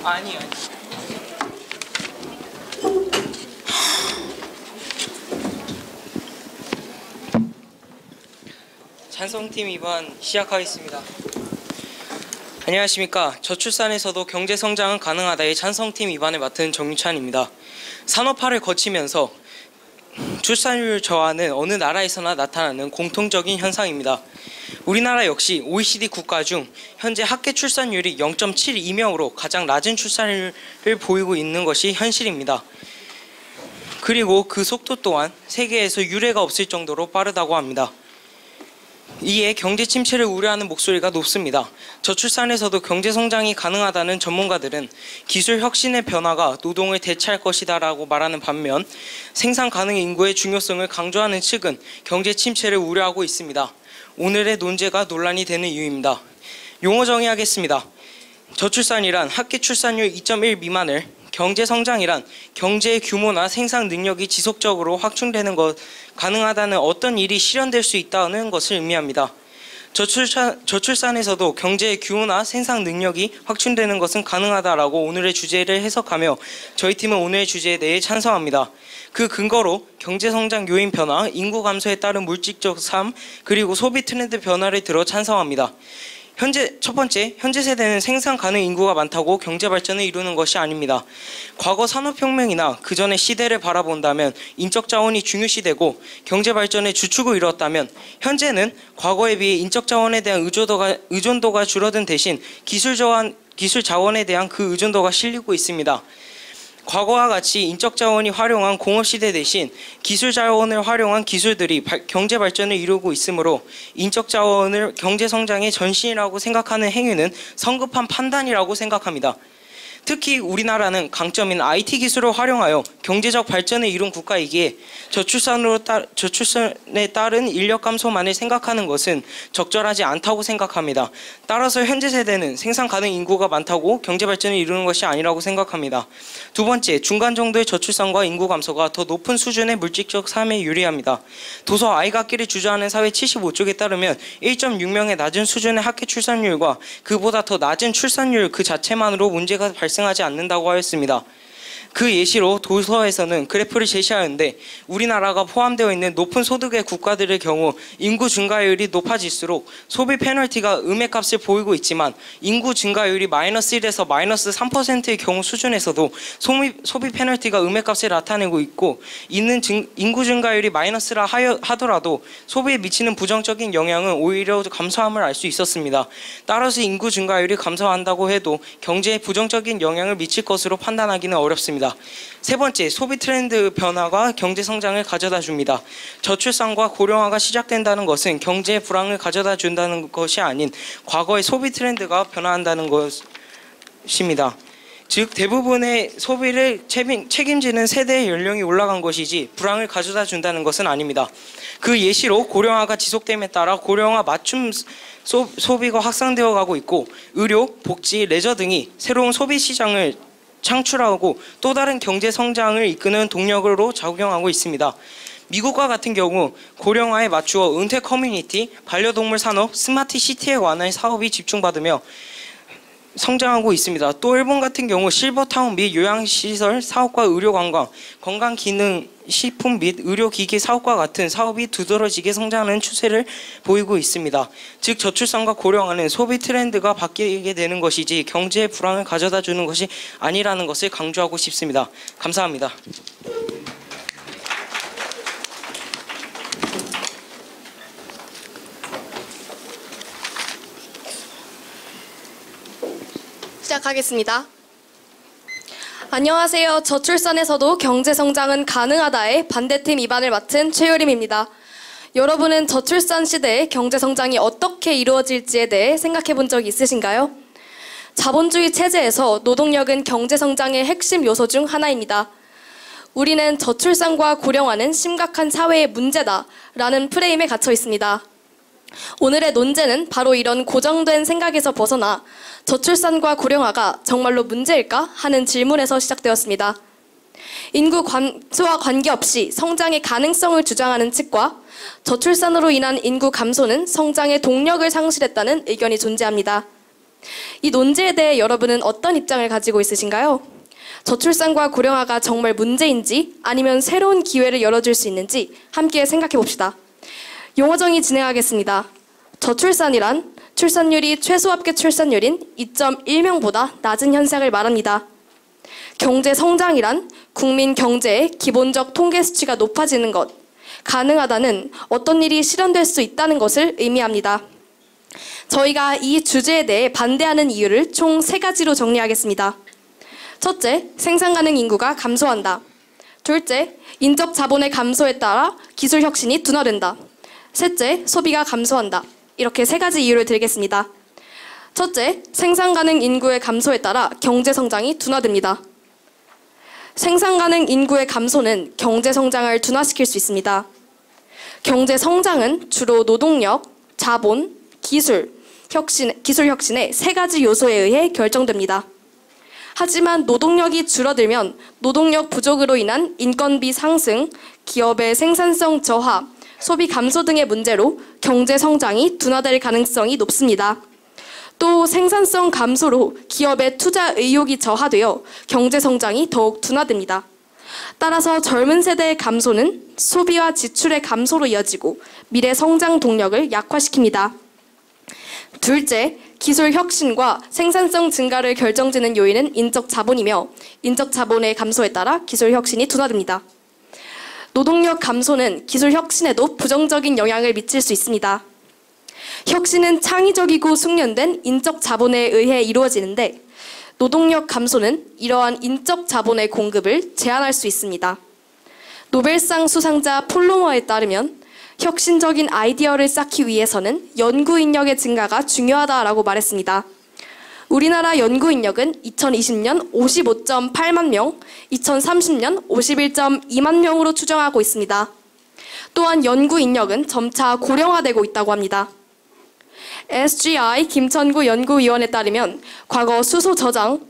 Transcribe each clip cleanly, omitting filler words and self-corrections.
아니요. 찬성팀 2반 시작하겠습니다. 안녕하십니까. 저출산에서도 경제성장은 가능하다의 찬성팀 2반을 맡은 정유찬입니다. 산업화를 거치면서 출산율 저하는 어느 나라에서나 나타나는 공통적인 현상입니다. 우리나라 역시 OECD 국가 중 현재 학계 출산율이 0.72명으로 가장 낮은 출산율을 보이고 있는 것이 현실입니다. 그리고 그 속도 또한 세계에서 유례가 없을 정도로 빠르다고 합니다. 이에 경제 침체를 우려하는 목소리가 높습니다. 저출산에서도 경제 성장이 가능하다는 전문가들은 기술 혁신의 변화가 노동을 대체할 것이다 라고 말하는 반면 생산 가능 인구의 중요성을 강조하는 측은 경제 침체를 우려하고 있습니다. 오늘의 논제가 논란이 되는 이유입니다. 용어 정의하겠습니다. 저출산이란 학계 출산율 2.1 미만을, 경제성장이란 경제의 규모나 생산 능력이 지속적으로 확충되는 것, 가능하다는 어떤 일이 실현될 수 있다는 것을 의미합니다. 저출산에서도 경제의 규모나 생산 능력이 확충되는 것은 가능하다라고 오늘의 주제를 해석하며 저희 팀은 오늘의 주제에 대해 찬성합니다. 그 근거로 경제성장 요인 변화, 인구 감소에 따른 물질적 삶, 그리고 소비 트렌드 변화를 들어 찬성합니다. 첫 번째, 현재 세대는 생산 가능 인구가 많다고 경제 발전을 이루는 것이 아닙니다. 과거 산업혁명이나 그 전의 시대를 바라본다면 인적 자원이 중요시되고 경제 발전의 주축을 이뤘다면 현재는 과거에 비해 인적 자원에 대한 의존도가 줄어든 대신 기술 자원에 대한 그 의존도가 실리고 있습니다. 과거와 같이 인적 자원이 활용한 공업시대 대신 기술 자원을 활용한 기술들이 경제 발전을 이루고 있으므로 인적 자원을 경제 성장의 전신이라고 생각하는 행위는 성급한 판단이라고 생각합니다. 특히 우리나라는 강점인 IT 기술을 활용하여 경제적 발전을 이룬 국가이기에 저출산에 따른 인력 감소만을 생각하는 것은 적절하지 않다고 생각합니다. 따라서 현재 세대는 생산 가능 인구가 많다고 경제 발전을 이루는 것이 아니라고 생각합니다. 두 번째, 중간 정도의 저출산과 인구 감소가 더 높은 수준의 물질적 삶에 유리합니다. 도서 아이 갖기를 주장하는 사회 75쪽에 따르면 1.6명의 낮은 수준의 학계 출산율과 그보다 더 낮은 출산율 그 자체만으로 문제가 발생하지 않는다고 하였습니다. 그 예시로 도서에서는 그래프를 제시하였는데 우리나라가 포함되어 있는 높은 소득의 국가들의 경우 인구 증가율이 높아질수록 소비 페널티가 음액값을 보이고 있지만 인구 증가율이 마이너스 1에서 마이너스 3%의 경우 수준에서도 소비 페널티가 음액값을 나타내고 있고 인구 증가율이 마이너스라 하더라도 소비에 미치는 부정적인 영향은 오히려 감소함을 알 수 있었습니다. 따라서 인구 증가율이 감소한다고 해도 경제에 부정적인 영향을 미칠 것으로 판단하기는 어렵습니다. 세 번째, 소비 트렌드 변화가 경제 성장을 가져다 줍니다. 저출산과 고령화가 시작된다는 것은 경제의 불황을 가져다 준다는 것이 아닌 과거의 소비 트렌드가 변화한다는 것입니다. 즉 대부분의 소비를 책임지는 세대의 연령이 올라간 것이지 불황을 가져다 준다는 것은 아닙니다. 그 예시로 고령화가 지속됨에 따라 고령화 맞춤 소비가 확산되어 가고 있고 의료, 복지, 레저 등이 새로운 소비 시장을 창출하고 또 다른 경제 성장을 이끄는 동력으로 작용하고 있습니다. 미국과 같은 경우 고령화에 맞추어 은퇴 커뮤니티, 반려동물 산업, 스마트 시티에 관한 사업이 집중받으며 성장하고 있습니다. 또 일본 같은 경우 실버타운 및 요양시설 사업과 의료관광, 건강기능 식품 및 의료기기 사업과 같은 사업이 두드러지게 성장하는 추세를 보이고 있습니다. 즉 저출산과 고령화는 소비 트렌드가 바뀌게 되는 것이지 경제의 불황을 가져다 주는 것이 아니라는 것을 강조하고 싶습니다. 감사합니다. 시작하겠습니다. 안녕하세요. 저출산에서도 경제성장은 가능하다의 반대팀 2반을 맡은 최효림입니다. 여러분은 저출산 시대의 경제성장이 어떻게 이루어질지에 대해 생각해 본 적이 있으신가요? 자본주의 체제에서 노동력은 경제성장의 핵심 요소 중 하나입니다. 우리는 저출산과 고령화는 심각한 사회의 문제다라는 프레임에 갇혀 있습니다. 오늘의 논제는 바로 이런 고정된 생각에서 벗어나 저출산과 고령화가 정말로 문제일까 하는 질문에서 시작되었습니다. 인구 감소와 관계없이 성장의 가능성을 주장하는 측과 저출산으로 인한 인구 감소는 성장의 동력을 상실했다는 의견이 존재합니다. 이 논지에 대해 여러분은 어떤 입장을 가지고 있으신가요? 저출산과 고령화가 정말 문제인지 아니면 새로운 기회를 열어줄 수 있는지 함께 생각해 봅시다. 용어정의 진행하겠습니다. 저출산이란 출산율이 최소합계 출산율인 2.1명보다 낮은 현상을 말합니다. 경제성장이란 국민 경제의 기본적 통계 수치가 높아지는 것, 가능하다는 어떤 일이 실현될 수 있다는 것을 의미합니다. 저희가 이 주제에 대해 반대하는 이유를 총 3가지로 정리하겠습니다. 첫째, 생산 가능 인구가 감소한다. 둘째, 인적 자본의 감소에 따라 기술 혁신이 둔화된다. 셋째, 소비가 감소한다. 이렇게 3가지 이유를 들겠습니다. 첫째, 생산 가능 인구의 감소에 따라 경제 성장이 둔화됩니다. 생산 가능 인구의 감소는 경제 성장을 둔화시킬 수 있습니다. 경제 성장은 주로 노동력, 자본, 기술 혁신의 3가지 요소에 의해 결정됩니다. 하지만 노동력이 줄어들면 노동력 부족으로 인한 인건비 상승, 기업의 생산성 저하, 소비 감소 등의 문제로 경제 성장이 둔화될 가능성이 높습니다. 또 생산성 감소로 기업의 투자 의욕이 저하되어 경제 성장이 더욱 둔화됩니다. 따라서 젊은 세대의 감소는 소비와 지출의 감소로 이어지고 미래 성장 동력을 약화시킵니다. 둘째, 기술 혁신과 생산성 증가를 결정짓는 요인은 인적 자본이며 인적 자본의 감소에 따라 기술 혁신이 둔화됩니다. 노동력 감소는 기술 혁신에도 부정적인 영향을 미칠 수 있습니다. 혁신은 창의적이고 숙련된 인적 자본에 의해 이루어지는데 노동력 감소는 이러한 인적 자본의 공급을 제한할 수 있습니다. 노벨상 수상자 폴로머에 따르면 혁신적인 아이디어를 쌓기 위해서는 연구 인력의 증가가 중요하다라고 말했습니다. 우리나라 연구 인력은 2020년 55.8만 명, 2030년 51.2만 명으로 추정하고 있습니다. 또한 연구 인력은 점차 고령화되고 있다고 합니다. SGI 김천구 연구위원에 따르면 과거 수소 저장,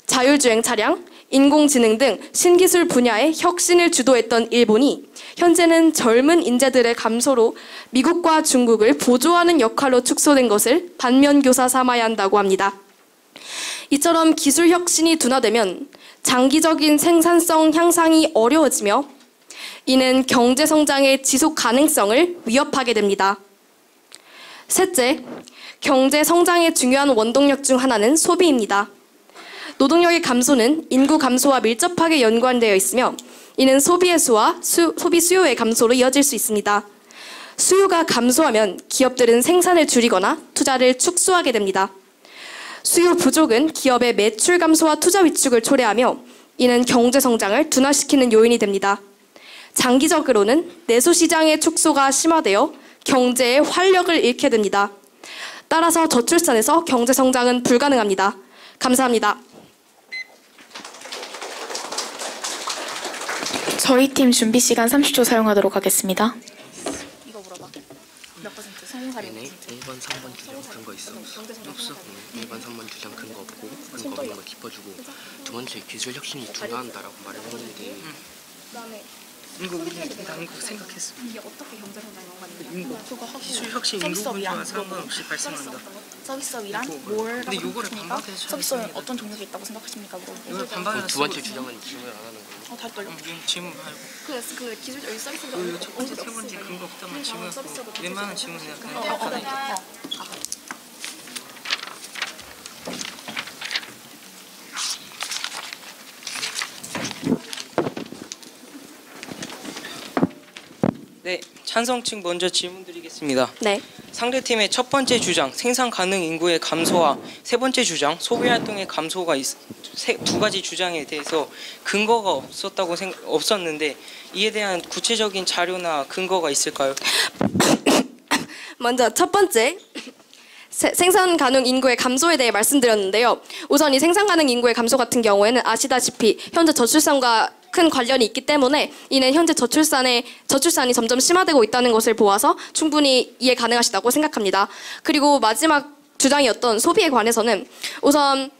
자율주행 차량, 인공지능 등 신기술 분야의 혁신을 주도했던 일본이 현재는 젊은 인재들의 감소로 미국과 중국을 보조하는 역할로 축소된 것을 반면교사 삼아야 한다고 합니다. 이처럼 기술 혁신이 둔화되면 장기적인 생산성 향상이 어려워지며 이는 경제 성장의 지속 가능성을 위협하게 됩니다. 셋째, 경제 성장의 중요한 원동력 중 하나는 소비입니다. 노동력의 감소는 인구 감소와 밀접하게 연관되어 있으며 이는 소비의 수와 소비 수요의 감소로 이어질 수 있습니다. 수요가 감소하면 기업들은 생산을 줄이거나 투자를 축소하게 됩니다. 수요 부족은 기업의 매출 감소와 투자 위축을 초래하며 이는 경제 성장을 둔화시키는 요인이 됩니다. 장기적으로는 내수 시장의 축소가 심화되어 경제의 활력을 잃게 됩니다. 따라서 저출산에서 경제 성장은 불가능합니다. 감사합니다. 저희 팀 준비 시간 30초 사용하도록 하겠습니다. 이거 물어봐. 몇 퍼센트? 성공사례 몇 퍼센트? 1번, 3번 주장 근거 있어? 없어. 1번, 3번 주장 근거 없고 근거 없는 거 짚어주고 두 번째 기술 혁신이 둔화한다라고 말을 했는데 그다음에 이거 난 그거 생각했어. 이게 어떻게 경제 성장에 연관이 그거 하고 기술 혁신 인구 분야와 상관없이 발생한다. 서비스업이란 근데 뭐라고 요거를 생각하십니까? 반박해서 서비스업은 해야 어떤 종류가 있다고 생각하십니까? 이걸 반박해서 두 번째 주장은 질문 안 하는 걸로. 다시 돌려. 질문 말고 그 기술 여기 서비스가 요 첫 번째 세 번째 근거 없다만 질문하고 웬만한 질문 그냥 답하는 네, 찬성 측 먼저 질문 드리겠습니다. 네. 상대팀의 첫 번째 주장 생산 가능 인구의 감소와 세 번째 주장 소비 활동의 감소가 두 가지 주장에 대해서 근거가 없었는데 이에 대한 구체적인 자료나 근거가 있을까요? 먼저 첫 번째 생산 가능 인구의 감소에 대해 말씀드렸는데요. 우선 이 생산 가능 인구의 감소 같은 경우에는 아시다시피 현재 저출산과 큰 관련이 있기 때문에 이는 현재 저출산이 점점 심화되고 있다는 것을 보아서 충분히 이해 가능하시다고 생각합니다. 그리고 마지막 주장이었던 소비에 관해서는 우선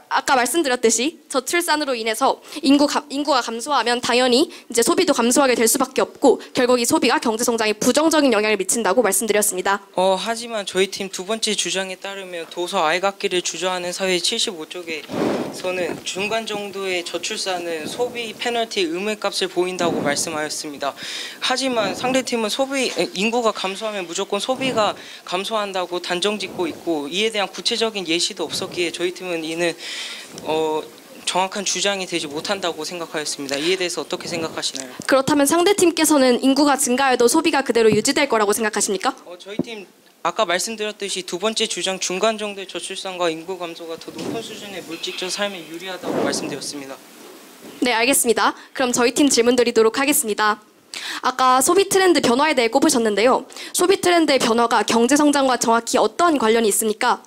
아까 말씀드렸듯이 저출산으로 인해서 인구가 감소하면 당연히 이제 소비도 감소하게 될 수밖에 없고 결국 이 소비가 경제 성장에 부정적인 영향을 미친다고 말씀드렸습니다. 하지만 저희 팀 두 번째 주장에 따르면 도서 아이갖기를 주저하는 사회 75쪽에서는 중간 정도의 저출산은 소비 페널티 의무값을 보인다고 말씀하였습니다. 하지만 상대팀은 인구가 감소하면 무조건 소비가 감소한다고 단정짓고 있고 이에 대한 구체적인 예시도 없었기에 저희 팀은 이는 정확한 주장이 되지 못한다고 생각하였습니다. 이에 대해서 어떻게 생각하시나요? 그렇다면 상대팀께서는 인구가 증가해도 소비가 그대로 유지될 거라고 생각하십니까? 저희 팀 아까 말씀드렸듯이 두 번째 주장 중간 정도의 저출산과 인구 감소가 더 높은 수준의 물질적 삶에 유리하다고 말씀드렸습니다. 네, 알겠습니다. 그럼 저희 팀 질문 드리도록 하겠습니다. 아까 소비 트렌드 변화에 대해 꼽으셨는데요. 소비 트렌드의 변화가 경제 성장과 정확히 어떤 관련이 있습니까?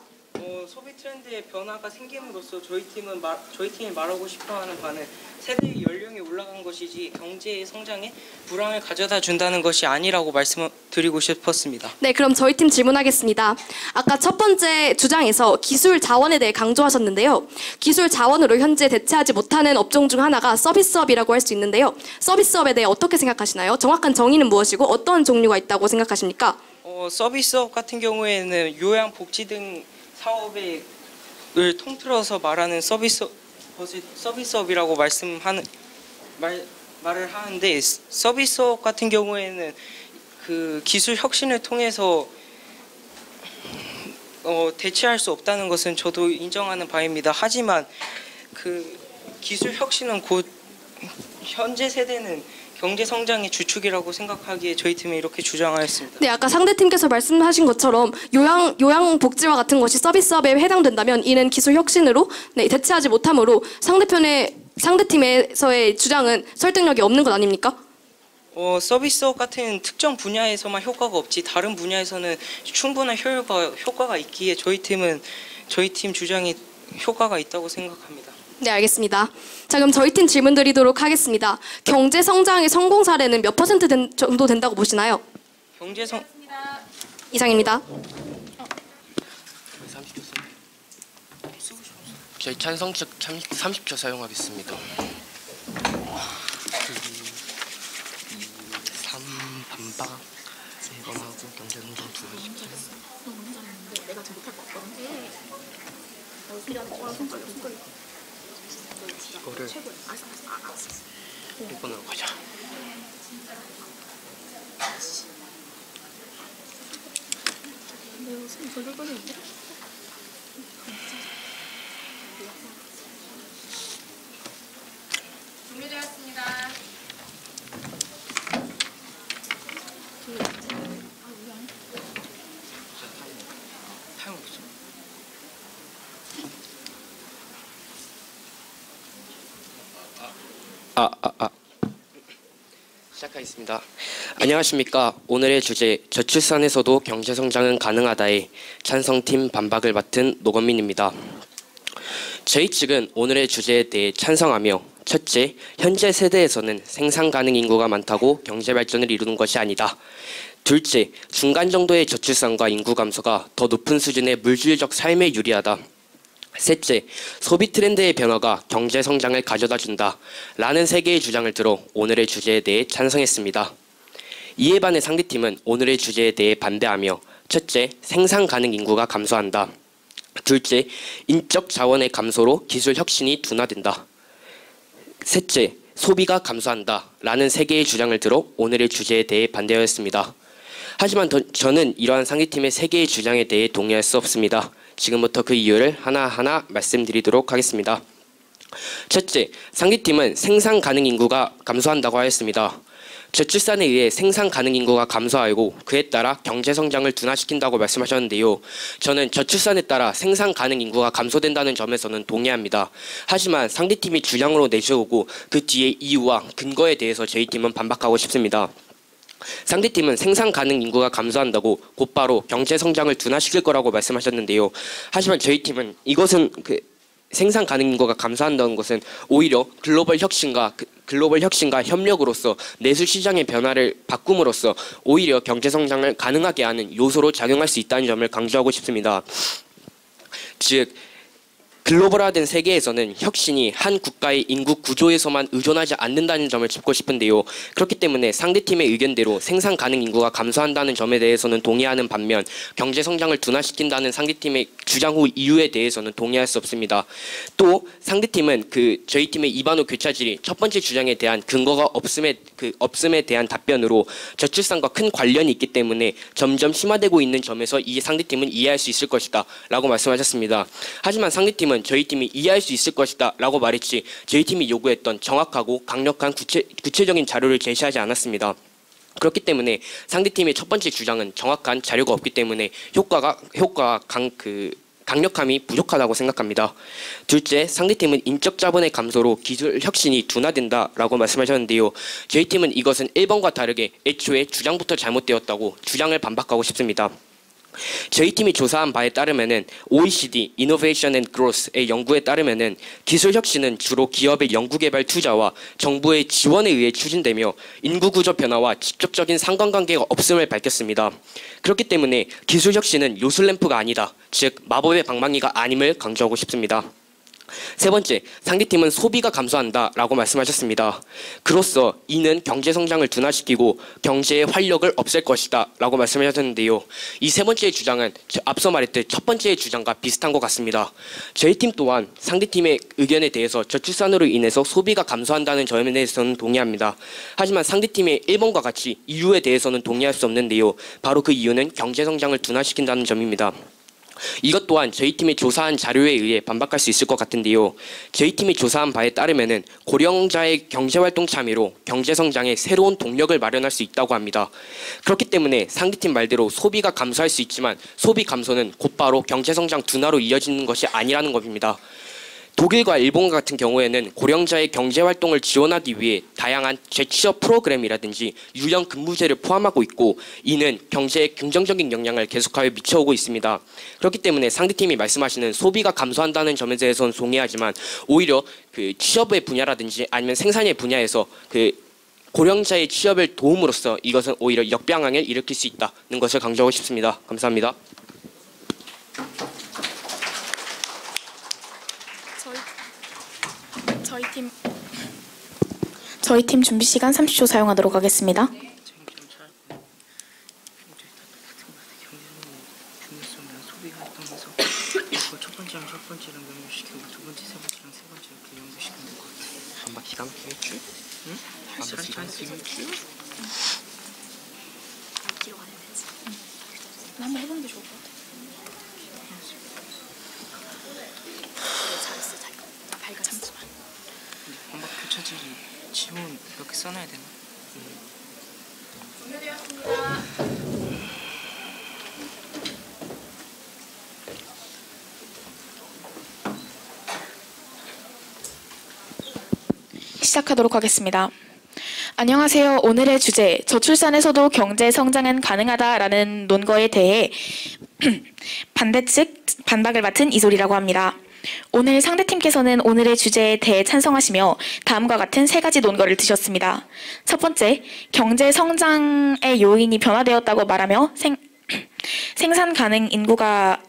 소비 트렌드의 변화가 생김으로써 저희 팀이 말하고 싶어하는 바는 세대의 연령이 올라간 것이지 경제의 성장에 불황을 가져다 준다는 것이 아니라고 말씀드리고 싶었습니다. 네, 그럼 저희 팀 질문하겠습니다. 아까 첫 번째 주장에서 기술 자원에 대해 강조하셨는데요. 기술 자원으로 현재 대체하지 못하는 업종 중 하나가 서비스업이라고 할 수 있는데요. 서비스업에 대해 어떻게 생각하시나요? 정확한 정의는 무엇이고 어떤 종류가 있다고 생각하십니까? 서비스업 같은 경우에는 요양복지 등 사업을 통틀어서 말하는 서비스업이라고 말을 하는데 서비스업 같은 경우에는 그 기술 혁신을 통해서 대체할 수 없다는 것은 저도 인정하는 바입니다. 하지만 그 기술 혁신은 곧 현재 세대는 경제 성장의 주축이라고 생각하기에 저희 팀이 이렇게 주장하였습니다. 네, 아까 상대팀께서 말씀하신 것처럼 요양복지와 같은 것이 서비스업에 해당된다면 이는 기술 혁신으로 대체하지 못하므로 상대팀에서의 주장은 설득력이 없는 것 아닙니까? 서비스업 같은 특정 분야에서만 효과가 없지 다른 분야에서는 충분한 효과가 있기에 저희 팀 주장이 효과가 있다고 생각합니다. 네, 알겠습니다. 자, 그럼 저희 팀 질문 드리도록 하겠습니다. 경제 성장의 성공 사례는 몇 퍼센트 정도 된다고 보시나요? 이상입니다. 저희 찬성적 30초 사용하겠습니다. 3 반박 3번 하고 경제성장 2번씩 이거를 1번으로 가자. 준비되었습니다. 타임 없어. 시작하겠습니다. 안녕하십니까. 오늘의 주제 저출산에서도 경제성장은 가능하다에 찬성팀 반박을 맡은 노건민입니다. 저희 측은 오늘의 주제에 대해 찬성하며 첫째, 현재 세대에서는 생산 가능 인구가 많다고 경제 발전을 이루는 것이 아니다. 둘째, 중간 정도의 저출산과 인구 감소가 더 높은 수준의 물질적 삶에 유리하다. 셋째, 소비 트렌드의 변화가 경제 성장을 가져다 준다 라는 세 개의 주장을 들어 오늘의 주제에 대해 찬성했습니다. 이에 반해 상대팀은 오늘의 주제에 대해 반대하며 첫째, 생산 가능 인구가 감소한다. 둘째, 인적 자원의 감소로 기술 혁신이 둔화된다. 셋째, 소비가 감소한다 라는 세 개의 주장을 들어 오늘의 주제에 대해 반대하였습니다. 하지만 저는 이러한 상대팀의 세 개의 주장에 대해 동의할 수 없습니다. 지금부터 그 이유를 하나하나 말씀드리도록 하겠습니다. 첫째, 상대팀은 생산 가능 인구가 감소한다고 하였습니다. 저출산에 의해 생산 가능 인구가 감소하고 그에 따라 경제 성장을 둔화시킨다고 말씀하셨는데요. 저는 저출산에 따라 생산 가능 인구가 감소된다는 점에서는 동의합니다. 하지만 상대팀이 주장으로 내세우고 그 뒤에 이유와 근거에 대해서 저희 팀은 반박하고 싶습니다. 상대팀은 생산 가능 인구가 감소한다고 곧바로 경제 성장을 둔화시킬 거라고 말씀하셨는데요. 하지만 저희 팀은 이것은 생산 가능 인구가 감소한다는 것은 오히려 글로벌 혁신과 협력으로서 내수 시장의 변화를 바꿈으로써 오히려 경제 성장을 가능하게 하는 요소로 작용할 수 있다는 점을 강조하고 싶습니다. 즉 글로벌화된 세계에서는 혁신이 한 국가의 인구 구조에서만 의존하지 않는다는 점을 짚고 싶은데요. 그렇기 때문에 상대팀의 의견대로 생산 가능 인구가 감소한다는 점에 대해서는 동의하는 반면 경제 성장을 둔화시킨다는 상대팀의 주장 후 이유에 대해서는 동의할 수 없습니다. 또 상대팀은 저희 팀의 이반호 교차질이 첫 번째 주장에 대한 근거가 없음에 대한 답변으로 저출산과 큰 관련이 있기 때문에 점점 심화되고 있는 점에서 이 상대팀은 이해할 수 있을 것이다 라고 말씀하셨습니다. 하지만 상대팀은 저희 팀이 이해할 수 있을 것이다 라고 말했지 저희 팀이 요구했던 정확하고 강력한 구체적인 자료를 제시하지 않았습니다. 그렇기 때문에 상대팀의 첫 번째 주장은 정확한 자료가 없기 때문에 강력함이 부족하다고 생각합니다. 둘째, 상대팀은 인적 자본의 감소로 기술 혁신이 둔화된다라고 말씀하셨는데요. 저희 팀은 이것은 1번과 다르게 애초에 주장부터 잘못되었다고 주장을 반박하고 싶습니다. 저희 팀이 조사한 바에 따르면은 OECD Innovation and Growth의 연구에 따르면은 기술 혁신은 주로 기업의 연구개발 투자와 정부의 지원에 의해 추진되며 인구 구조 변화와 직접적인 상관관계가 없음을 밝혔습니다. 그렇기 때문에 기술 혁신은 요술램프가 아니다, 즉 마법의 방망이가 아님을 강조하고 싶습니다. 세 번째, 상대팀은 소비가 감소한다라고 말씀하셨습니다. 그로써 이는 경제 성장을 둔화시키고 경제의 활력을 없앨 것이다 라고 말씀하셨는데요. 이 세 번째의 주장은 앞서 말했듯 첫 번째의 주장과 비슷한 것 같습니다. 저희 팀 또한 상대팀의 의견에 대해서 저출산으로 인해서 소비가 감소한다는 점에 대해서는 동의합니다. 하지만 상대팀의 1번과 같이 이유에 대해서는 동의할 수 없는데요. 바로 그 이유는 경제 성장을 둔화시킨다는 점입니다. 이것 또한 저희 팀이 조사한 자료에 의해 반박할 수 있을 것 같은데요. 저희 팀이 조사한 바에 따르면은 고령자의 경제활동 참여로 경제성장에 새로운 동력을 마련할 수 있다고 합니다. 그렇기 때문에 상대팀 말대로 소비가 감소할 수 있지만 소비 감소는 곧바로 경제성장 둔화로 이어지는 것이 아니라는 겁니다. 독일과 일본 같은 경우에는 고령자의 경제활동을 지원하기 위해 다양한 재취업 프로그램이라든지 유연 근무제를 포함하고 있고 이는 경제에 긍정적인 영향을 계속하여 미쳐오고 있습니다. 그렇기 때문에 상대팀이 말씀하시는 소비가 감소한다는 점에 대해서는 동의하지만 오히려 취업의 분야라든지 아니면 생산의 분야에서 고령자의 취업을 도움으로써 이것은 오히려 역방향을 일으킬 수 있다는 것을 강조하고 싶습니다. 감사합니다. 저희 팀 준비 시간 30초 사용하도록 하겠습니다. 첫 번째랑 첫 번째랑 연결시키고 두 번째, 세 번째랑 세 번째 이렇게 연결시키면 될 것 같아요. 반박 기간 기획줄? 응? 반박 기간 기획줄? 한번 해보는 게 좋을 것 같아요. 반박 교차질이 지문 이렇게 써놔야 되나? 시작하도록 하겠습니다. 안녕하세요. 오늘의 주제, 저출산에서도 경제 성장은 가능하다라는 논거에 대해 반박을 맡은 이솔이라고 합니다. 오늘 상대팀께서는 오늘의 주제에 대해 찬성하시며 다음과 같은 세 가지 논거를 드셨습니다. 첫 번째, 경제 성장의 요인이 변화되었다고 말하며 생산 가능 인구가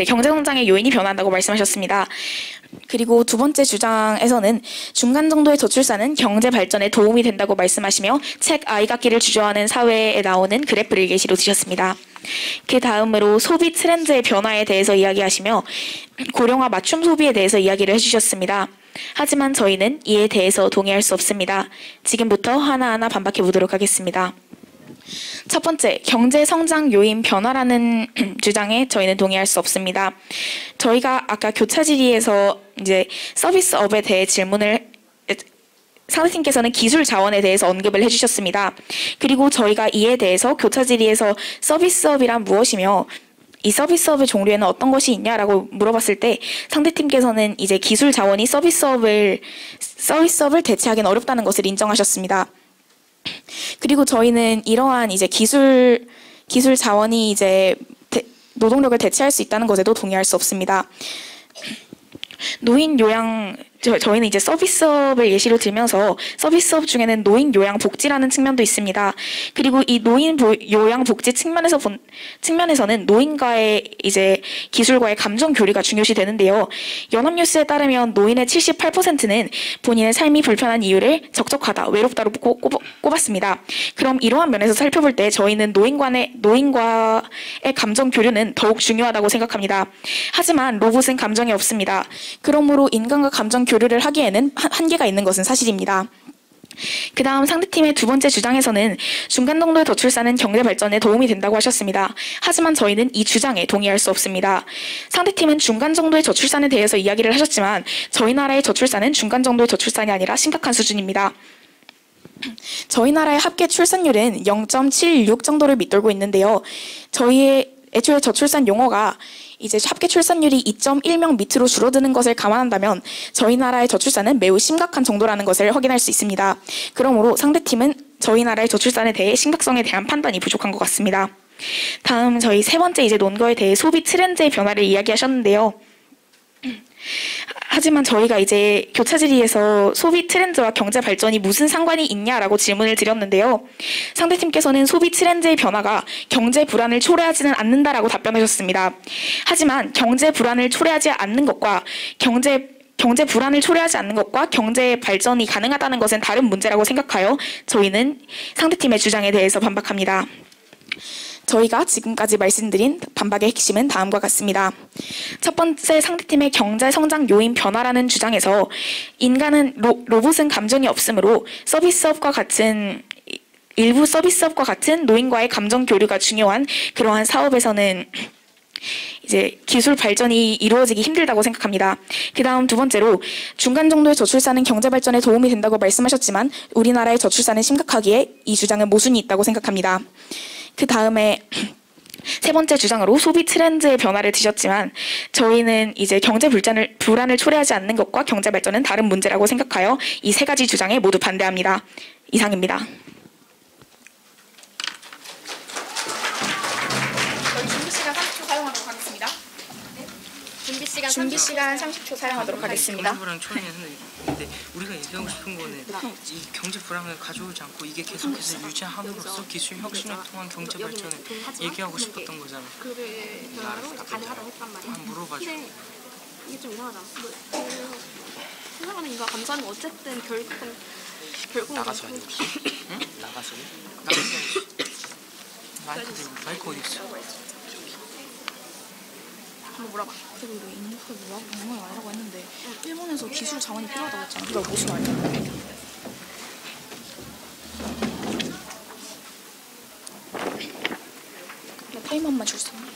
경제 성장의 요인이 변화한다고 말씀하셨습니다. 그리고 두 번째 주장에서는 중간 정도의 저출산은 경제 발전에 도움이 된다고 말씀하시며 책 아이 갖기를 주저하는 사회에 나오는 그래프를 예시로 드셨습니다. 그 다음으로 소비 트렌드의 변화에 대해서 이야기하시며 고령화 맞춤 소비에 대해서 이야기를 해주셨습니다. 하지만 저희는 이에 대해서 동의할 수 없습니다. 지금부터 하나하나 반박해 보도록 하겠습니다. 첫 번째, 경제 성장 요인 변화라는 주장에 저희는 동의할 수 없습니다. 저희가 아까 교차 질의에서 서비스업에 대해 질문을 상대팀께서는 기술 자원에 대해서 언급을 해주셨습니다. 그리고 저희가 이에 대해서 교차 질의에서 서비스업이란 무엇이며 이 서비스업의 종류에는 어떤 것이 있냐라고 물어봤을 때 상대팀께서는 기술 자원이 서비스업을 대체하기는 어렵다는 것을 인정하셨습니다. 그리고 저희는 이러한 기술 자원이 노동력을 대체할 수 있다는 것에도 동의할 수 없습니다. 노인 요양 저희는 이제 서비스업을 예시로 들면서 서비스업 중에는 노인 요양 복지라는 측면도 있습니다. 그리고 이 노인 요양 복지 측면에서는 노인과의 이제 기술과의 감정 교류가 중요시 되는데요. 연합뉴스에 따르면 노인의 78%는 본인의 삶이 불편한 이유를 적적하다, 외롭다로 꼽았습니다. 그럼 이러한 면에서 살펴볼 때 저희는 노인과의 감정 교류는 더욱 중요하다고 생각합니다. 하지만 로봇은 감정이 없습니다. 그러므로 인간과 감정 교류를 하기에는 한계가 있는 것은 사실입니다. 그 다음 상대팀의 두 번째 주장에서는 중간 정도의 저출산은 경제 발전에 도움이 된다고 하셨습니다. 하지만 저희는 이 주장에 동의할 수 없습니다. 상대팀은 중간 정도의 저출산에 대해서 이야기를 하셨지만 저희 나라의 저출산은 중간 정도의 저출산이 아니라 심각한 수준입니다. 저희 나라의 합계 출산율은 0.76 정도를 밑돌고 있는데요. 저희의 애초에 저출산 용어가 이제 합계 출산율이 2.1명 밑으로 줄어드는 것을 감안한다면 저희 나라의 저출산은 매우 심각한 정도라는 것을 확인할 수 있습니다. 그러므로 상대팀은 저희 나라의 저출산에 대해 심각성에 대한 판단이 부족한 것 같습니다. 다음 저희 세 번째 이제 논거에 대해 소비 트렌드의 변화를 이야기하셨는데요. 하지만 저희가 이제 교차 질의에서 소비 트렌드와 경제 발전이 무슨 상관이 있냐라고 질문을 드렸는데요. 상대팀께서는 소비 트렌드의 변화가 경제 불안을 초래하지는 않는다라고 답변하셨습니다. 하지만 경제 불안을 초래하지 않는 것과 경제 불안을 초래하지 않는 것과 경제 발전이 가능하다는 것은 다른 문제라고 생각하여 저희는 상대팀의 주장에 대해서 반박합니다. 저희가 지금까지 말씀드린 반박의 핵심은 다음과 같습니다. 첫 번째 상대팀의 경제 성장 요인 변화라는 주장에서 로봇은 감정이 없으므로 일부 서비스업과 같은 노인과의 감정 교류가 중요한 그러한 사업에서는 이제 기술 발전이 이루어지기 힘들다고 생각합니다. 그 다음 두 번째로 중간 정도의 저출산은 경제 발전에 도움이 된다고 말씀하셨지만 우리나라의 저출산은 심각하기에 이 주장은 모순이 있다고 생각합니다. 그 다음에 세 번째 주장으로 소비 트렌드의 변화를 드셨지만 저희는 이제 경제 불안을 초래하지 않는 것과 경제 발전은 다른 문제라고 생각하여 이 세 가지 주장에 모두 반대합니다. 이상입니다. 저희 준비 시간 30초 사용하도록 하겠습니다. 준비 시간 30초 사용하도록 하겠습니다. 경제 불안 초래했는데 우리가 얘기하고 싶은 거는 이 경제 불안을 가져오지 않고 이게 계속해서 유지함으로써 기술 혁신을 통한 경제 발전을 얘기하고 싶었던 거잖아. 그게 변화로 가능하다고 했단 말이야. 한번 물어봐줘. 근데 이게 좀 이상하다. 세상에는 이거 감사하는 거 어쨌든 결국 나가서 하니. 응? 나가서. 마이크 어디 있어? 한번 물어봐. 그리고 이거 인구가 뭐라고 말하고 했는데 일본에서 기술 자원이 필요하다고 했잖아. 그게 무슨 말이야? 나 타이머만 줄 수 있나?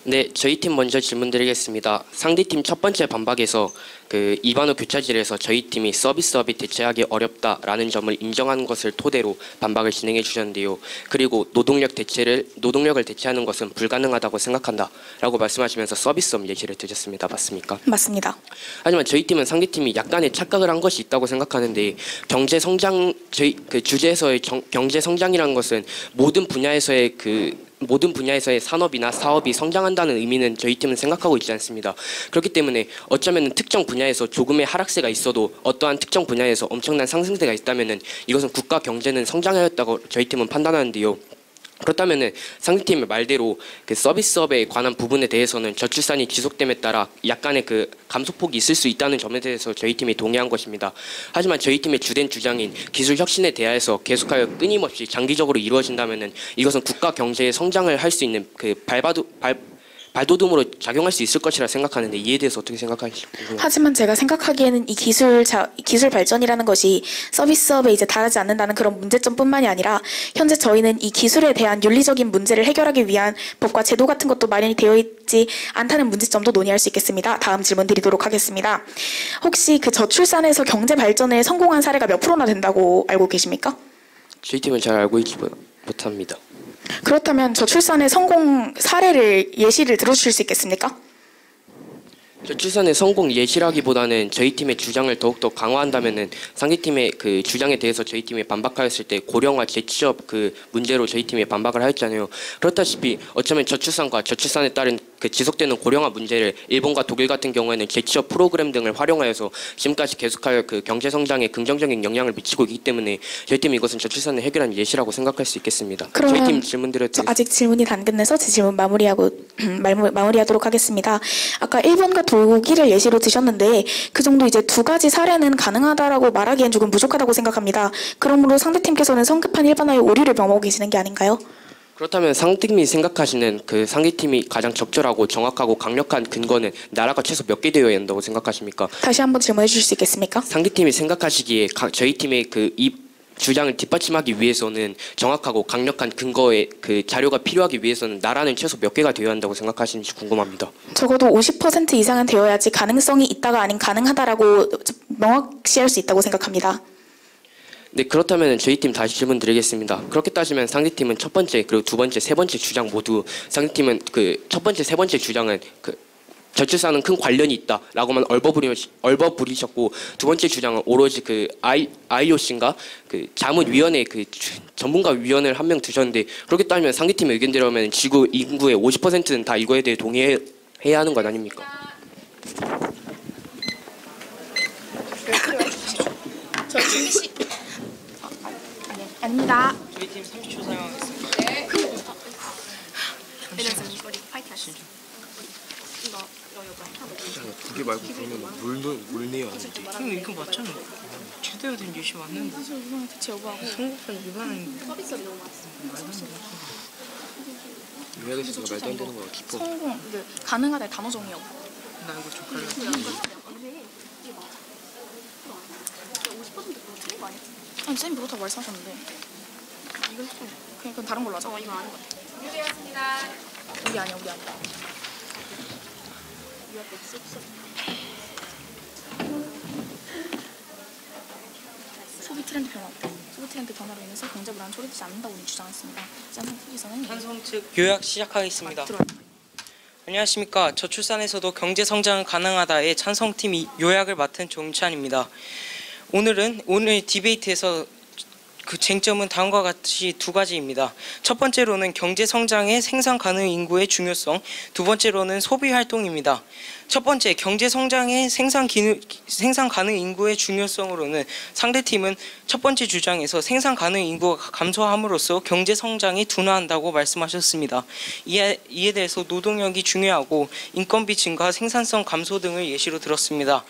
네, 저희 팀 먼저 질문드리겠습니다. 상대팀 첫 번째 반박에서 그 이반호 교차질에서 저희 팀이 서비스업이 대체하기 어렵다라는 점을 인정한 것을 토대로 반박을 진행해 주셨는데요. 그리고 노동력을 대체하는 것은 불가능하다고 생각한다라고 말씀하시면서 서비스업 예시를 드셨습니다. 맞습니까? 맞습니다. 하지만 저희 팀은 상대팀이 약간의 착각을 한 것이 있다고 생각하는데 경제 성장 저희 그 주제에서의 경제 성장이라는 것은 모든 분야에서의 산업이나 사업이 성장한다는 의미는 저희 팀은 생각하고 있지 않습니다. 그렇기 때문에 어쩌면 특정 분야에서 조금의 하락세가 있어도 어떠한 특정 분야에서 엄청난 상승세가 있다면 이것은 국가 경제는 성장하였다고 저희 팀은 판단하는데요. 그렇다면 상대팀의 말대로 그 서비스업에 관한 부분에 대해서는 저출산이 지속됨에 따라 약간의 그 감소폭이 있을 수 있다는 점에 대해서 저희 팀이 동의한 것입니다. 하지만 저희 팀의 주된 주장인 기술 혁신에 대하여서 계속하여 끊임없이 장기적으로 이루어진다면 이것은 국가 경제의 성장을 할 수 있는 그 발돋움으로 작용할 수 있을 것이라 생각하는데 이에 대해서 어떻게 생각하시나요? 하지만 제가 생각하기에는 이 기술 발전이라는 것이 서비스업에 이제 달하지 않는다는 그런 문제점뿐만이 아니라 현재 저희는 이 기술에 대한 윤리적인 문제를 해결하기 위한 법과 제도 같은 것도 마련이 되어 있지 않다는 문제점도 논의할 수 있겠습니다. 다음 질문 드리도록 하겠습니다. 혹시 그 저출산에서 경제 발전에 성공한 사례가 몇 프로나 된다고 알고 계십니까? 저희 팀은 잘 알고 있지 못합니다. 그렇다면 저출산의 성공 사례를 예시를 들어주실 수 있겠습니까? 저출산의 성공 예시라기보다는 저희 팀의 주장을 더욱더 강화한다면은 상대팀의 그 주장에 대해서 저희 팀이 반박하였을 때 고령화 재취업 그 문제로 저희 팀이 반박을 하였잖아요. 그렇다시피 어쩌면 저출산과 저출산에 따른 그 지속되는 고령화 문제를 일본과 독일 같은 경우에는 재취업 프로그램 등을 활용하여서 지금까지 계속하여 그 경제 성장에 긍정적인 영향을 미치고 있기 때문에 저희 팀이 이것은 저출산을 해결한 예시라고 생각할 수 있겠습니다. 그러면 저희 팀 질문 드렸습니다. 아직 질문이 안 끝내서 제 질문 마무리하도록 하겠습니다. 아까 일본과 독일을 예시로 드셨는데 그 정도 이제 두 가지 사례는 가능하다라고 말하기엔 조금 부족하다고 생각합니다. 그러므로 상대팀께서는 성급한 일반화의 오류를 범하고 계시는 게 아닌가요? 그렇다면 상팀이 생각하시는 그 상대팀이 가장 적절하고 정확하고 강력한 근거는 나라가 최소 몇 개 되어야 한다고 생각하십니까? 다시 한번 질문해 주실 수 있겠습니까? 상대팀이 생각하시기에 저희 팀의 그 이 주장을 뒷받침하기 위해서는 정확하고 강력한 근거의 그 자료가 필요하기 위해서는 나라는 최소 몇 개가 되어야 한다고 생각하시는지 궁금합니다. 적어도 50% 이상은 되어야지 가능성이 있다가 아닌 가능하다라고 명확시할 수 있다고 생각합니다. 네, 그렇다면 저희 팀 다시 질문 드리겠습니다. 그렇게 따지면 상대팀은 첫 번째 그리고 두 번째 세 번째 주장 모두 상대팀은 그 첫 번째 세 번째 주장은 그 저출산은 큰 관련이 있다라고만 얼버무리셨고 두 번째 주장은 오로지 그 IOC인가 그 자문위원회 그 전문가 위원을 한 명 두셨는데 그렇게 따지면 상대팀의 의견대로면 지구 인구의 50%는 다 이거에 대해 동의해야 하는 것 아닙니까? 아닙니다. 저희 팀 30초 사용하겠습니다. 우리 파이팅 하시죠. 이거 두개 말고 그러면 물 내야 하는데 그럼 이거 맞잖아. 제대로 된 예시 맞는데. 이번에 대체 여부하고 성급한 위반은 서비스비 너무 많았어. 요약에서 말도 안 되는 거야 깊어. 성공 가능하다 단어 정의 여부. 나 이거 좀 가려. 아니 쌤이 그렇다고 말씀하셨는데 이건 좀 그냥 그건 다른 걸로 하자. 이거 아닌 것 같아. 우리 아니야 우리 아니야. 소비 트렌드 변화 어때? 소비 트렌드 변화로 인해서 경제 불안 초래되지 않는다고 우리 주장했습니다. 짠성 후기서는 찬성 측 요약 시작하겠습니다. 들어요. 안녕하십니까. 저출산에서도 경제 성장은 가능하다의 찬성팀 요약을 맡은 정찬입니다. 오늘 디베이트에서 그 쟁점은 다음과 같이 두 가지입니다. 첫 번째로는 경제 성장의 생산 가능 인구의 중요성, 두 번째로는 소비 활동입니다. 첫 번째, 경제 성장의 생산 가능 인구의 중요성으로는 상대팀은 첫 번째 주장에서 생산 가능 인구가 감소함으로써 경제 성장이 둔화한다고 말씀하셨습니다. 이에 대해서 노동력이 중요하고 인건비 증가, 생산성 감소 등을 예시로 들었습니다.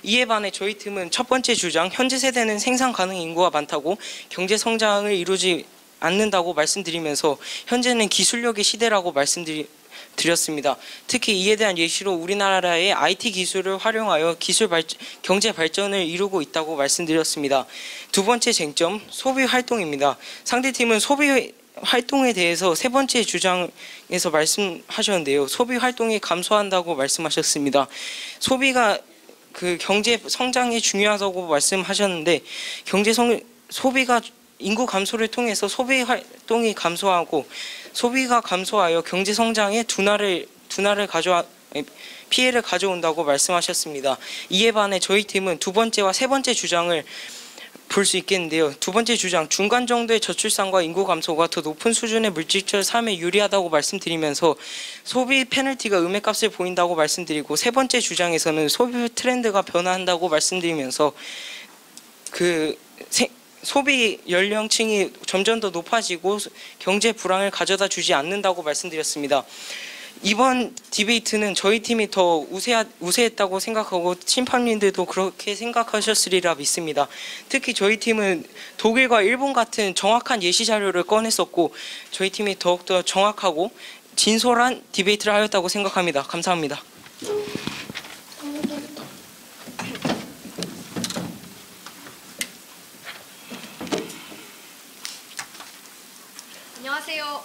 이에 반해 저희 팀은 첫 번째 주장, 현재 세대는 생산 가능 인구가 많다고 경제 성장을 이루지 않는다고 말씀드리면서 현재는 기술력의 시대라고 말씀드렸습니다. 특히 이에 대한 예시로 우리나라의 IT 기술을 활용하여 경제 발전을 이루고 있다고 말씀드렸습니다. 두 번째 쟁점, 소비 활동입니다. 상대팀은 소비 활동에 대해서 세 번째 주장에서 말씀하셨는데요. 소비 활동이 감소한다고 말씀하셨습니다. 소비가 그 경제 성장이 중요하다고 말씀하셨는데 소비가 인구 감소를 통해서 소비 활동이 감소하고 소비가 감소하여 경제 성장에 피해를 가져온다고 말씀하셨습니다. 이에 반해 저희 팀은 두 번째와 세 번째 주장을 볼 수 있겠는데요. 두 번째 주장, 중간 정도의 저출산과 인구 감소가 더 높은 수준의 물질적 삶에 유리하다고 말씀드리면서 소비 페널티가 음액값을 보인다고 말씀드리고, 세 번째 주장에서는 소비 트렌드가 변화한다고 말씀드리면서 소비 연령층이 점점 더 높아지고 경제 불황을 가져다 주지 않는다고 말씀드렸습니다. 이번 디베이트는 저희 팀이 더 우세했다고 생각하고 심판님들도 그렇게 생각하셨으리라 믿습니다. 특히 저희 팀은 독일과 일본 같은 정확한 예시 자료를 꺼냈었고 저희 팀이 더욱더 정확하고 진솔한 디베이트를 하였다고 생각합니다. 감사합니다. 안녕하세요.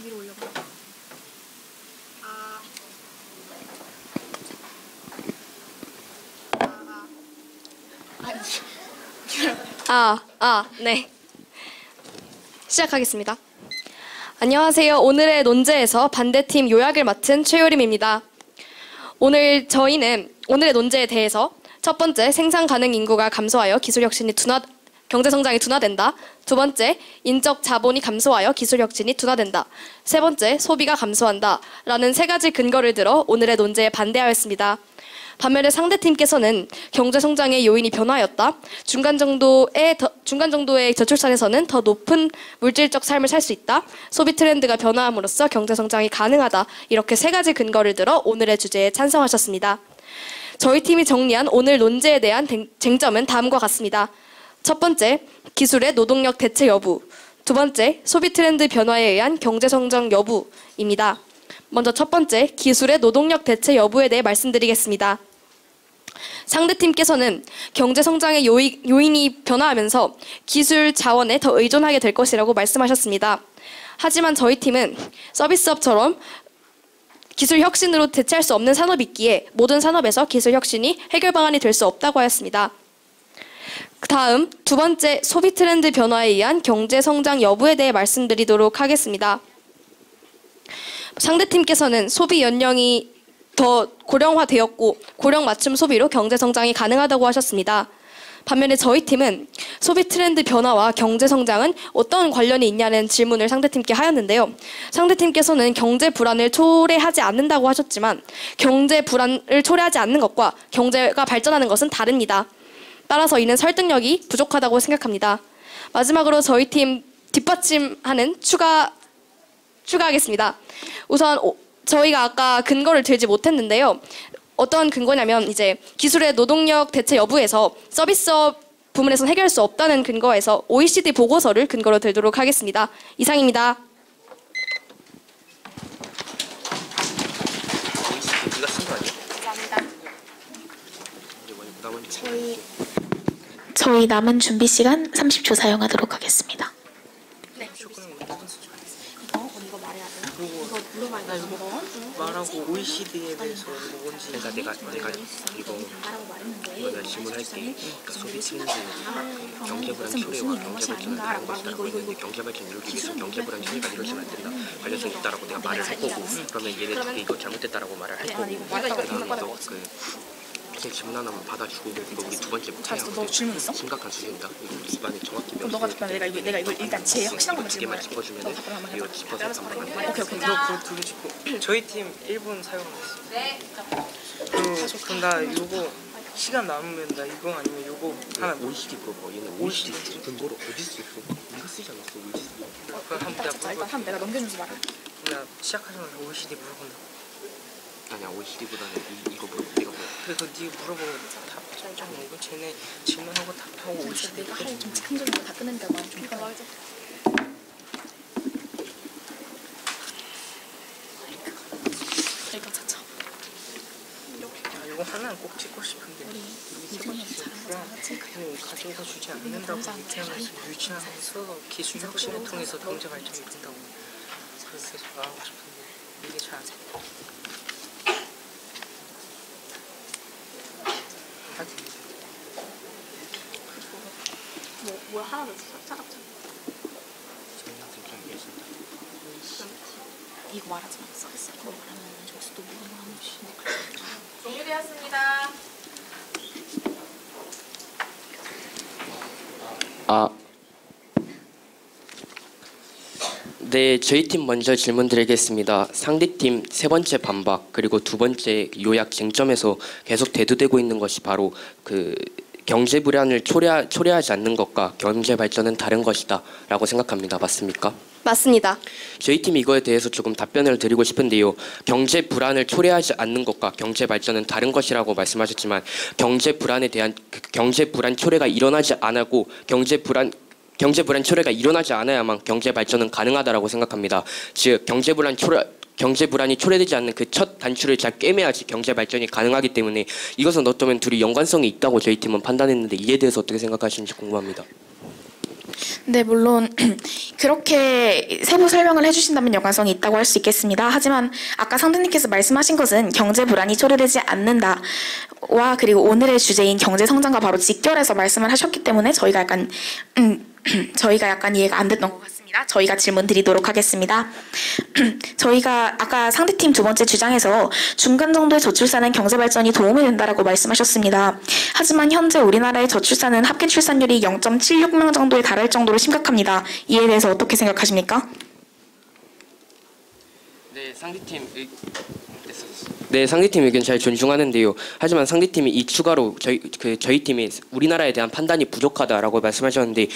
위로 올려봐. 네. 시작하겠습니다. 안녕하세요. 오늘의 논제에서 반대팀 요약을 맡은 최효림입니다. 오늘의 논제에 대해서 첫 번째, 생산 가능 인구가 감소하여 경제 성장이 둔화된다. 두 번째, 인적 자본이 감소하여 기술 혁신이 둔화된다. 세 번째, 소비가 감소한다. 라는 세 가지 근거를 들어 오늘의 논제에 반대하였습니다. 반면에 상대팀께서는 경제 성장의 요인이 변화였다. 중간 정도의 저출산에서는 더 높은 물질적 삶을 살 수 있다. 소비 트렌드가 변화함으로써 경제 성장이 가능하다. 이렇게 세 가지 근거를 들어 오늘의 주제에 찬성하셨습니다. 저희 팀이 정리한 오늘 논제에 대한 쟁점은 다음과 같습니다. 첫 번째, 기술의 노동력 대체 여부. 두 번째, 소비 트렌드 변화에 의한 경제 성장 여부입니다. 먼저 첫 번째, 기술의 노동력 대체 여부에 대해 말씀드리겠습니다. 상대팀께서는 경제 성장의 요인이 변화하면서 기술 자원에 더 의존하게 될 것이라고 말씀하셨습니다. 하지만 저희 팀은 서비스업처럼 기술 혁신으로 대체할 수 없는 산업이 있기에 모든 산업에서 기술 혁신이 해결 방안이 될 수 없다고 하였습니다. 다음 두 번째, 소비 트렌드 변화에 의한 경제 성장 여부에 대해 말씀드리도록 하겠습니다. 상대팀께서는 소비 연령이 더 고령화되었고 고령 맞춤 소비로 경제 성장이 가능하다고 하셨습니다. 반면에 저희 팀은 소비 트렌드 변화와 경제 성장은 어떤 관련이 있냐는 질문을 상대팀께 하였는데요. 상대팀께서는 경제 불안을 초래하지 않는다고 하셨지만 경제 불안을 초래하지 않는 것과 경제가 발전하는 것은 다릅니다. 따라서 이는 설득력이 부족하다고 생각합니다. 마지막으로 저희 팀 뒷받침하는 추가하겠습니다. 우선 저희가 아까 근거를 들지 못했는데요. 어떤 근거냐면 이제 기술의 노동력 대체 여부에서 서비스업 부문에서는 해결할 수 없다는 근거에서 OECD 보고서를 근거로 들도록 하겠습니다. 이상입니다. 네가 쓴 거 아니야? 저희 남은 준비 시간 30초 사용하도록 하겠습니다. 말하고 OECD에 대해서 뭔지. 그러니까 내가 이거 내가 질문할게. 그러니까 소비 트렌드, 경제 불안 초래와 경제 발전은 다른 것이라고 했는데 경제 발전 이루기 위해서 경제 불안 초래가 이루어지면 안 된다. 관련성이 있다라고 내가 말을 할 거고, 그러면 얘네 이거 잘못됐다라고 말을 할 거고, 그다음에 너 그냥 질문 하나만 받아주고, 이거 우리 두 번째 못해요. 너 질문 있어? 심각한 수준이다. 이거 우리 입안에 정확히 그럼 너가 답변 내가 이걸 일단 제일 확실한 것만 두 개만 질문할게. 짚어주면 너 답변 한번 해봐. 이거 짚어서 반박하는 거야. 오케이. 그거 두개 짚고 저희 팀 1분 사용하겠습니다. 네. 그럼 나 이거 시간 남으면 나 이거 아니면 이거 하나 OECD 물어봐. 얘는 OECD 근거로 어디서 썼어? 네가 쓰지 않았어 OECD. 그럼 한번 내가 자, 일단 물어볼게. 한 내가 넘겨주면서 말해. 나 시작하자마자 OECD 물어본다. 아니야 OECD보다는 이거 내가 뭐 그래서 네 물어보고 답 짤짤 오고 쟤네 질문하고 답하고 OECD 내가 할 좀 즉흥적인 거 다 끊는다 말좀 해봐. 이거 자자. 이거 하나는 꼭 찍고 싶은데 이거는 잘하는 가져다 주지 않는다고 유치하면서 유치하면서 기술 혁신을 통해서 경제 발전이 된다고 그렇게 해서 말하고 싶은데 이게 잘 안 돼. 뭐 하나 더 찾았죠. 이거 말하지 마. 서비스 그거 말하면 저기서 또 뭐가 하는 짓이. 종료되었습니다. 네, 저희 팀 먼저 질문 드리겠습니다. 상대팀 세 번째 반박 그리고 두 번째 요약 쟁점에서 계속 대두되고 있는 것이 바로 그 경제 불안을 초래하지 않는 것과 경제 발전은 다른 것이다라고 생각합니다. 맞습니까? 맞습니다. 저희 팀이 이거에 대해서 조금 답변을 드리고 싶은데요. 경제 불안을 초래하지 않는 것과 경제 발전은 다른 것이라고 말씀하셨지만 경제 불안에 대한 경제 불안 초래가 일어나지 않고 경제 불안 초래가 일어나지 않아야만 경제 발전은 가능하다라고 생각합니다. 즉 경제 불안이 초래되지 않는 그 첫 단추를 잘 꿰매야지 경제 발전이 가능하기 때문에 이것은 어쩌면 둘이 연관성이 있다고 저희 팀은 판단했는데 이에 대해서 어떻게 생각하시는지 궁금합니다. 네, 물론 그렇게 세부 설명을 해주신다면 연관성이 있다고 할 수 있겠습니다. 하지만 아까 상대님께서 말씀하신 것은 경제 불안이 초래되지 않는다. 와 그리고 오늘의 주제인 경제 성장과 바로 직결해서 말씀을 하셨기 때문에 저희가 약간 이해가 안 됐던 것 같습니다. 저희가 질문 드리도록 하겠습니다. 저희가 아까 상대팀 두 번째 주장에서 중간 정도의 저출산은 경제 발전이 도움이 된다라고 말씀하셨습니다. 하지만 현재 우리나라의 저출산은 합계 출산율이 0.76명 정도에 달할 정도로 심각합니다. 이에 대해서 어떻게 생각하십니까? 네, 상대팀 의견 잘 존중하는데요. 하지만 상대팀이 이 추가로 저희 팀이 우리나라에 대한 판단이 부족하다라고 말씀하셨는데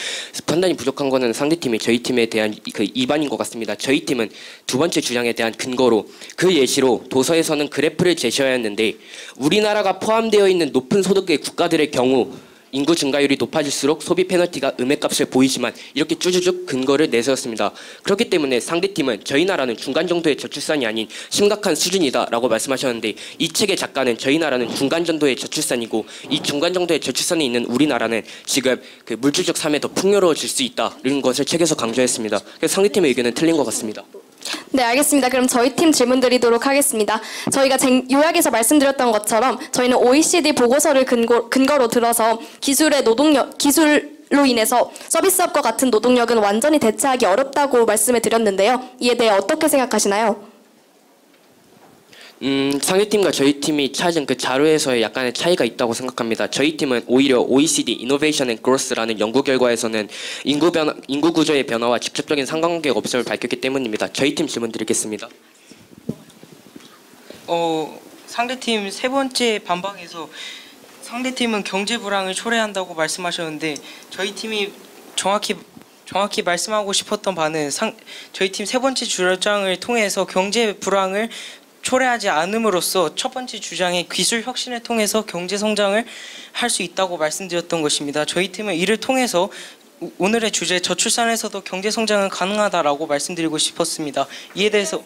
판단이 부족한 거는 상대팀이 저희 팀에 대한 그 이반인 것 같습니다. 저희 팀은 두 번째 주장에 대한 근거로 그 예시로 도서에서는 그래프를 제시하였는데 우리나라가 포함되어 있는 높은 소득의 국가들의 경우 인구 증가율이 높아질수록 소비 페널티가 음액값을 보이지만 이렇게 쭈쭈쭉 근거를 내세웠습니다. 그렇기 때문에 상대팀은 저희 나라는 중간 정도의 저출산이 아닌 심각한 수준이다라고 말씀하셨는데 이 책의 작가는 저희 나라는 중간 정도의 저출산이고 이 중간 정도의 저출산이 있는 우리나라는 지금 그 물질적 삶에 더 풍요로워질 수 있다는 것을 책에서 강조했습니다. 그래서 상대팀의 의견은 틀린 것 같습니다. 네, 알겠습니다. 그럼 저희 팀 질문 드리도록 하겠습니다. 저희가 요약해서 말씀드렸던 것처럼 저희는 OECD 보고서를 근거로 들어서 기술로 인해서 서비스업과 같은 노동력은 완전히 대체하기 어렵다고 말씀을 드렸는데요. 이에 대해 어떻게 생각하시나요? 상대팀과 저희 팀이 찾은 그 자료에서의 약간의 차이가 있다고 생각합니다. 저희 팀은 오히려 OECD Innovation and Growth라는 연구 결과에서는 인구 구조의 변화와 직접적인 상관관계가 없음을 밝혔기 때문입니다. 저희 팀 질문 드리겠습니다. 상대팀 세 번째 반박에서 상대팀은 경제 불황을 초래한다고 말씀하셨는데 저희 팀이 정확히 말씀하고 싶었던 바는 저희 팀 세 번째 주장을 통해서 경제 불황을 초래하지 않음으로써 첫 번째 주장의 기술 혁신을 통해서 경제 성장을 할 수 있다고 말씀드렸던 것입니다. 저희 팀은 이를 통해서 오늘의 주제 저출산에서도 경제 성장은 가능하다라고 말씀드리고 싶었습니다. 이에 대해서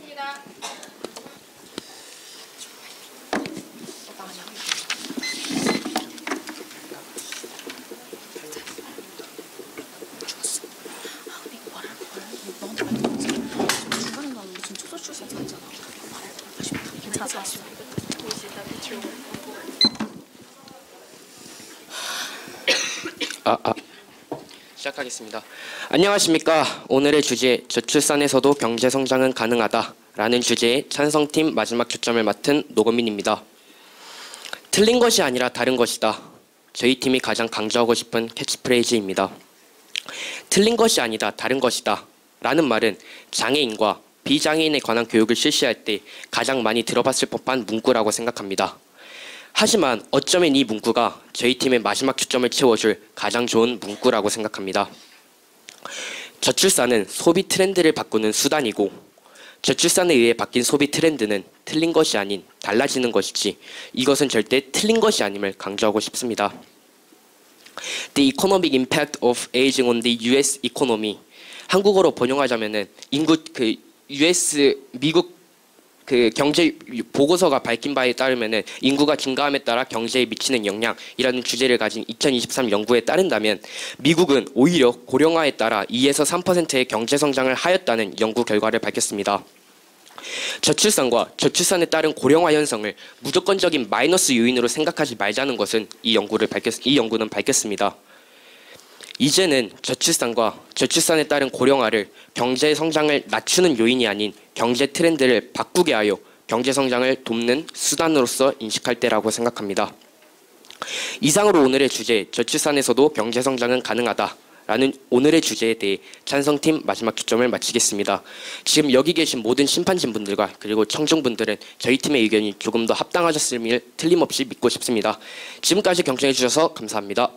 시작하겠습니다. 안녕하십니까. 오늘의 주제 저출산에서도 경제 성장은 가능하다라는 주제의 찬성팀 마지막 초점을 맡은 노건민입니다. 틀린 것이 아니라 다른 것이다. 저희 팀이 가장 강조하고 싶은 캐치프레이즈입니다. 틀린 것이 아니다 다른 것이다 라는 말은 장애인과 비장애인에 관한 교육을 실시할 때 가장 많이 들어봤을 법한 문구라고 생각합니다. 하지만 어쩌면 이 문구가 저희 팀의 마지막 초점을 채워줄 가장 좋은 문구라고 생각합니다. 저출산은 소비 트렌드를 바꾸는 수단이고 저출산에 의해 바뀐 소비 트렌드는 틀린 것이 아닌 달라지는 것이지 이것은 절대 틀린 것이 아님을 강조하고 싶습니다. The economic impact of aging on the U.S. economy. 한국어로 번역하자면은 미국 경제 보고서가 밝힌 바에 따르면은 인구가 증가함에 따라 경제에 미치는 영향이라는 주제를 가진 2023 연구에 따른다면 미국은 오히려 고령화에 따라 2에서 3%의 경제 성장을 하였다는 연구 결과를 밝혔습니다. 저출산과 저출산에 따른 고령화 현상을 무조건적인 마이너스 요인으로 생각하지 말자는 것은 이 연구는 밝혔습니다. 이제는 저출산과 저출산에 따른 고령화를 경제 성장을 낮추는 요인이 아닌 경제 트렌드를 바꾸게 하여 경제 성장을 돕는 수단으로서 인식할 때라고 생각합니다. 이상으로 오늘의 주제 저출산에서도 경제 성장은 가능하다라는 오늘의 주제에 대해 찬성팀 마지막 초점을 마치겠습니다. 지금 여기 계신 모든 심판진분들과 그리고 청중분들은 저희 팀의 의견이 조금 더 합당하셨음을 틀림없이 믿고 싶습니다. 지금까지 경청해 주셔서 감사합니다.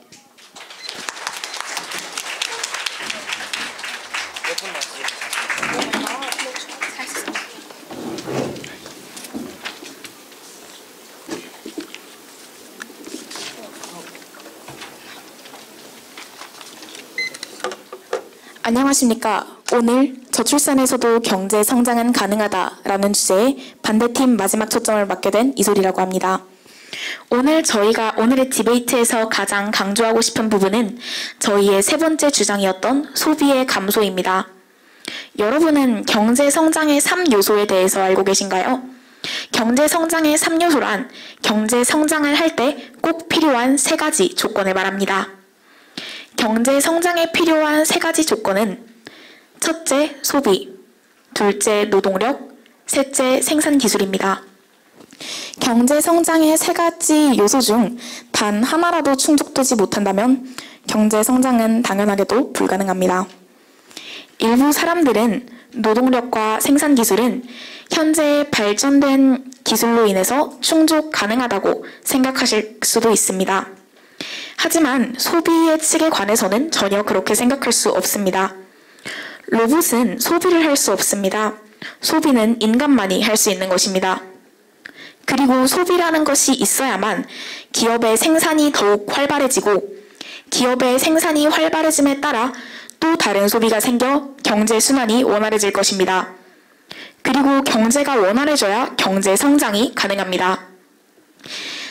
안녕하십니까. 오늘 저출산에서도 경제 성장은 가능하다라는 주제에 반대팀 마지막 초점을 맡게 된 이솔이라고 합니다. 오늘의 디베이트에서 가장 강조하고 싶은 부분은 저희의 세 번째 주장이었던 소비의 감소입니다. 여러분은 경제 성장의 3요소에 대해서 알고 계신가요? 경제 성장의 3요소란 경제 성장을 할 때 꼭 필요한 3가지 조건을 말합니다. 경제 성장에 필요한 3가지 조건은 첫째, 소비, 둘째, 노동력, 셋째, 생산 기술입니다. 경제 성장의 3가지 요소 중 단 하나라도 충족되지 못한다면 경제 성장은 당연하게도 불가능합니다. 일부 사람들은 노동력과 생산 기술은 현재 발전된 기술로 인해서 충족 가능하다고 생각하실 수도 있습니다. 하지만 소비의 측에 관해서는 전혀 그렇게 생각할 수 없습니다. 로봇은 소비를 할 수 없습니다. 소비는 인간만이 할 수 있는 것입니다. 그리고 소비라는 것이 있어야만 기업의 생산이 더욱 활발해지고 기업의 생산이 활발해짐에 따라 또 다른 소비가 생겨 경제 순환이 원활해질 것입니다. 그리고 경제가 원활해져야 경제 성장이 가능합니다.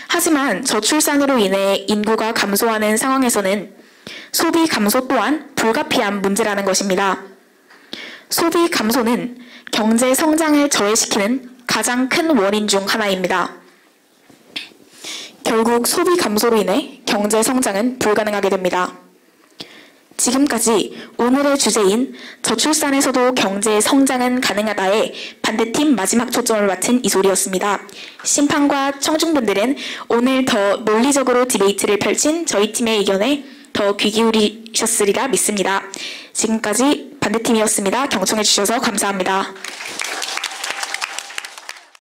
하지만 저출산으로 인해 인구가 감소하는 상황에서는 소비 감소 또한 불가피한 문제라는 것입니다. 소비 감소는 경제 성장을 저해시키는 가장 큰 원인 중 하나입니다. 결국 소비 감소로 인해 경제 성장은 불가능하게 됩니다. 지금까지 오늘의 주제인 저출산에서도 경제 성장은 가능하다의 반대팀 마지막 초점을 맡은 이솔이었습니다. 심판과 청중분들은 오늘 더 논리적으로 디베이트를 펼친 저희 팀의 의견에 더 귀 기울이셨으리라 믿습니다. 지금까지 반대팀이었습니다. 경청해 주셔서 감사합니다.